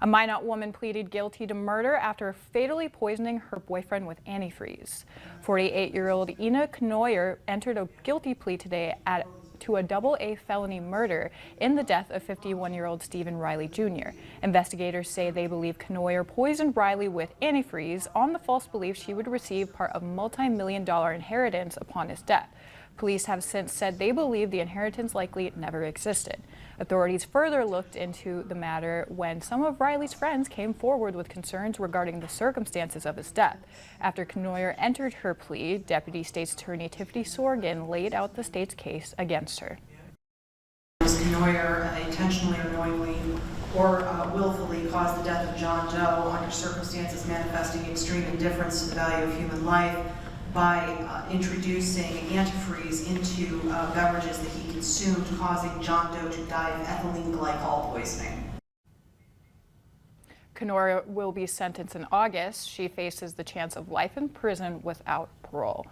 A Minot woman pleaded guilty to murder after fatally poisoning her boyfriend with antifreeze. 48-year-old Ina Knoyer entered a guilty plea today to a double-A felony murder in the death of 51-year-old Stephen Riley Jr. Investigators say they believe Knoyer poisoned Riley with antifreeze on the false belief she would receive part of a multi-million-dollar inheritance upon his death. Police have since said they believe the inheritance likely never existed. Authorities further looked into the matter when some of Riley's friends came forward with concerns regarding the circumstances of his death. After Knoyer entered her plea, Deputy State's Attorney Tiffany Sorgan laid out the state's case against her. Was Knoyer intentionally or knowingly or willfully caused the death of John Doe under circumstances manifesting extreme indifference to the value of human life by introducing antifreeze into beverages that he consumed, causing John Doe to die of ethylene glycol poisoning. Knoyer will be sentenced in August. She faces the chance of life in prison without parole.